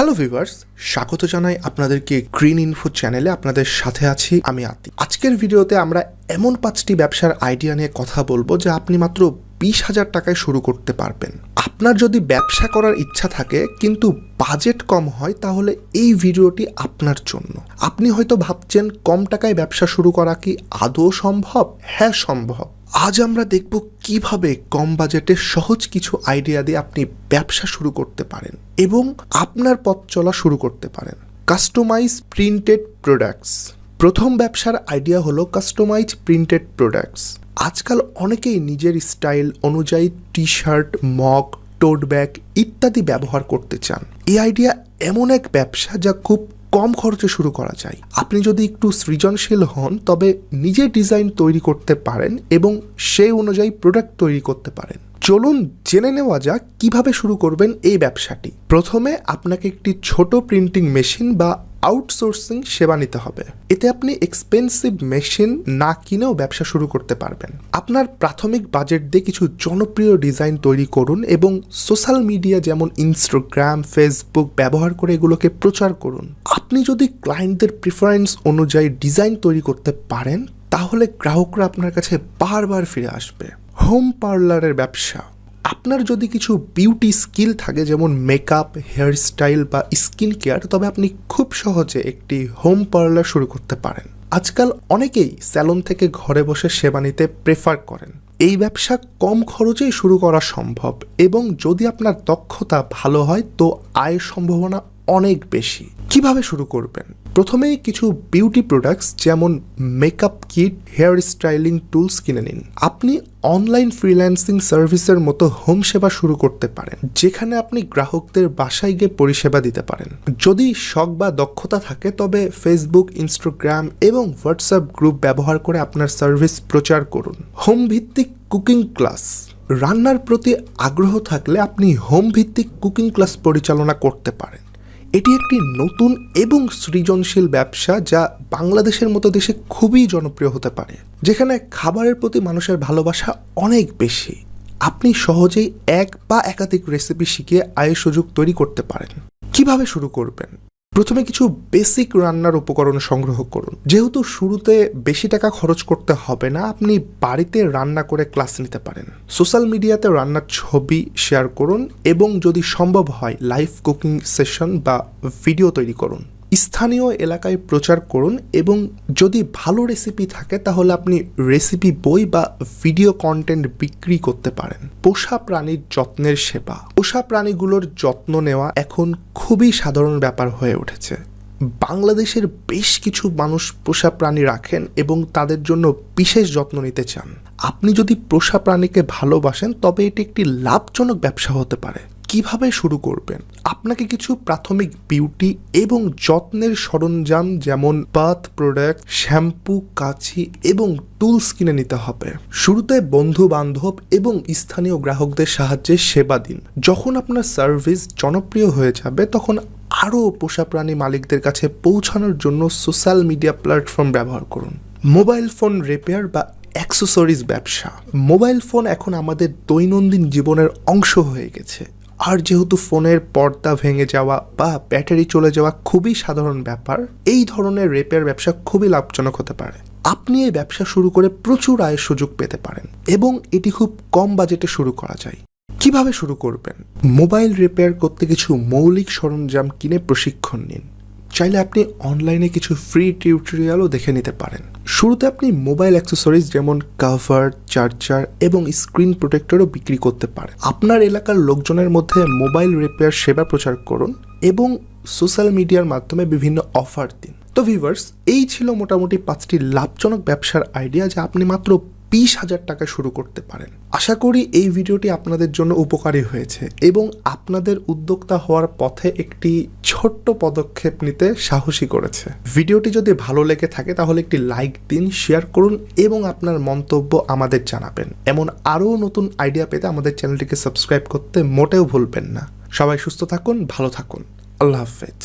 Hello viewers, স্বাগত জানাই আপনাদেরকে গ্রিন ইনফো চ্যানেলে। আপনাদের সাথে আছি আমি আতি। আজকের ভিডিওতে আমরা এমন 5টি ব্যবসার আইডিয়া নিয়ে কথা বলবো যা আপনি মাত্র 20,000 টাকায় শুরু করতে পারবেন। আপনার যদি ব্যবসা করার ইচ্ছা থাকে কিন্তু বাজেট কম হয়, তাহলে এই ভিডিওটি আপনার জন্য। আপনি হয়তো ভাবছেন কম টাকায় ব্যবসা শুরু করা কি আদৌ সম্ভব? হ্যাঁ, সম্ভব। আজ আমরা দেখব কিভাবে কম বাজেটে সহজ কিছু আইডিয়া দিয়ে আপনি ব্যবসা শুরু করতে পারেন এবং আপনার পথ চলা শুরু করতে পারেন। Customize printed products. প্রথম ব্যবসার আইডিয়া হলো কাস্টমাইজ প্রিন্টেড প্রোডাক্টস। আজকাল অনেকেই নিজের স্টাইল অনুযায়ী T shirt, mug, tote bag ইত্যাদি ব্যবহার করতে চান। এই আইডিয়া এমন এক ব্যবসা যা খুব কম খরচে শুরু করা যায়। আপনি যদি একটু সৃজনশীল হন তবে নিজের ডিজাইন তৈরি করতে পারেন এবং সেই অনুযায়ী প্রোডাক্ট তৈরি করতে পারেন। চলুন জেনে নেওয়া যাক কিভাবে শুরু করবেন এই ব্যবসাটি। প্রথমে আপনাকে একটি ছোট প্রিন্টিং মেশিন বা আউটসোর্সিং সেবা নিতে হবে। এতে আপনি এক্সপেন্সিভ মেশিন না কিনেও ব্যবসা শুরু করতে পারবেন। আপনার প্রাথমিক বাজেট দিয়ে কিছু জনপ্রিয় ডিজাইন তৈরি করুন এবং সোশ্যাল মিডিয়া যেমন ইনস্টাগ্রাম, ফেসবুক ব্যবহার করে এগুলোকে প্রচার করুন। আপনি যদি ক্লায়েন্টদের প্রিফারেন্স অনুযায়ী ডিজাইন তৈরি করতে পারেন, তাহলে গ্রাহকরা আপনার কাছে বারবার ফিরে আসবে। হোম পার্লারের ব্যবসা। আপনার যদি কিছু বিউটি স্কিল থাকে যেমন মেকআপ, হেয়ার স্টাইল বা স্কিন কেয়ার, তবে আপনি খুব সহজে একটি হোম পার্লার শুরু করতে পারেন। আজকাল অনেকেই স্যালন থেকে ঘরে বসে সেবা নিতে প্রেফার করেন। এই ব্যবসা কম খরচেই শুরু করা সম্ভব এবং যদি আপনার দক্ষতা ভালো হয় তো আয়ের সম্ভাবনা অনেক বেশি। কিভাবে শুরু করবেন? প্রথমেই কিছু বিউটি প্রোডাক্টস যেমন makeup kit, hair styling tools কিনে নিন। আপনি অনলাইন ফ্রিল্যান্সিং সার্ভিসের মতো হোম সেবা শুরু করতে পারেন, যেখানে আপনি গ্রাহকদের বাসায় গিয়ে পরিষেবা দিতে পারেন। যদি শখ বা দক্ষতা থাকে তবে ফেসবুক, ইনস্টাগ্রাম এবং হোয়াটসঅ্যাপ গ্রুপ ব্যবহার করে আপনার সার্ভিস প্রচার করুন। হোম ভিত্তিক কুকিং ক্লাস। রান্নার প্রতি আগ্রহ থাকলে আপনি হোম ভিত্তিক কুকিং ক্লাস পরিচালনা করতে পারেন। এটি একটি নতুন এবং সৃজনশীল ব্যবসা যা বাংলাদেশের মতো দেশে খুবই জনপ্রিয় হতে পারে, যেখানে খাবারের প্রতি মানুষের ভালোবাসা অনেক বেশি। আপনি সহজেই এক বা একাধিক রেসিপি শিখিয়ে আয়ের সুযোগ তৈরি করতে পারেন। কিভাবে শুরু করবেন? প্রথমে কিছু বেসিক রান্নার উপকরণ সংগ্রহ করুন। যেহেতু শুরুতে বেশি টাকা খরচ করতে হবে না, আপনি বাড়িতে রান্না করে ক্লাস নিতে পারেন। সোশ্যাল মিডিয়াতে রান্নার ছবি শেয়ার করুন এবং যদি সম্ভব হয় লাইভ কুকিং সেশন বা ভিডিও তৈরি করুন। স্থানীয় এলাকায় প্রচার করুন এবং যদি ভালো রেসিপি থাকে তাহলে আপনি রেসিপি বই বা ভিডিও কন্টেন্ট বিক্রি করতে পারেন। পোষা প্রাণীর যত্নের সেবা। পোষা প্রাণীগুলোর যত্ন নেওয়া এখন খুবই সাধারণ ব্যাপার হয়ে উঠেছে। বাংলাদেশের বেশ কিছু মানুষ পোষা প্রাণী রাখেন এবং তাদের জন্য বিশেষ যত্ন নিতে চান। আপনি যদি পোষা প্রাণীকে ভালোবাসেন তবে এটি একটি লাভজনক ব্যবসা হতে পারে। কিভাবে শুরু করবেন? আপনাকে কিছু প্রাথমিক বিউটি এবং যত্নের সরঞ্জাম যেমন বাথ প্রোডাক্ট, শ্যাম্পু, কাঁচি এবং টুলস কিনে নিতে হবে। শুরুতে বন্ধু বান্ধব এবং স্থানীয় গ্রাহকদের সাহায্যে সেবা দিন। যখন আপনার সার্ভিস জনপ্রিয় হয়ে যাবে তখন আরও পোষা প্রাণী মালিকদের কাছে পৌঁছানোর জন্য সোশ্যাল মিডিয়া প্ল্যাটফর্ম ব্যবহার করুন। মোবাইল ফোন রিপেয়ার বা অ্যাক্সেসরিজ ব্যবসা। মোবাইল ফোন এখন আমাদের দৈনন্দিন জীবনের অংশ হয়ে গেছে, আর যেহেতু ফোনের পর্দা ভেঙে যাওয়া বা ব্যাটারি চলে যাওয়া খুবই সাধারণ ব্যাপার, এই ধরনের রিপেয়ার ব্যবসা খুবই লাভজনক হতে পারে। আপনি এই ব্যবসা শুরু করে প্রচুর আয়ের সুযোগ পেতে পারেন এবং এটি খুব কম বাজেটে শুরু করা যায়। কিভাবে শুরু করবেন? মোবাইল রিপেয়ার করতে কিছু মৌলিক সরঞ্জাম কিনে প্রশিক্ষণ নিন। চাইলে আপনি অনলাইনে কিছু ফ্রি টিউটোরিয়ালও দেখে নিতে পারেন। শুরুতে আপনি মোবাইল অ্যাক্সেসরিজ যেমন কভার, চার্জার এবং স্ক্রিন প্রোটেক্টরও বিক্রি করতে পারেন। আপনার এলাকার লোকজনের মধ্যে মোবাইল রিপেয়ার সেবা প্রচার করুন এবং সোশ্যাল মিডিয়ার মাধ্যমে বিভিন্ন অফার দিন। তো ভিউয়ার্স, এই ছিল মোটামুটি 5টি লাভজনক ব্যবসার আইডিয়া যা আপনি মাত্র 20,000 টাকা শুরু করতে পারেন। আশা করি এই ভিডিওটি আপনাদের জন্য উপকারী হয়েছে এবং আপনাদের উদ্যোক্তা হওয়ার পথে একটি ছোট্ট পদক্ষেপ নিতে সাহসী করেছে। ভিডিওটি যদি ভালো লেগে থাকে তাহলে একটি লাইক দিন, শেয়ার করুন এবং আপনার মন্তব্য আমাদের জানাবেন। এমন আরও নতুন আইডিয়া পেতে আমাদের চ্যানেলটিকে সাবস্ক্রাইব করতে মোটেও ভুলবেন না। সবাই সুস্থ থাকুন, ভালো থাকুন। আল্লাহ হাফেজ।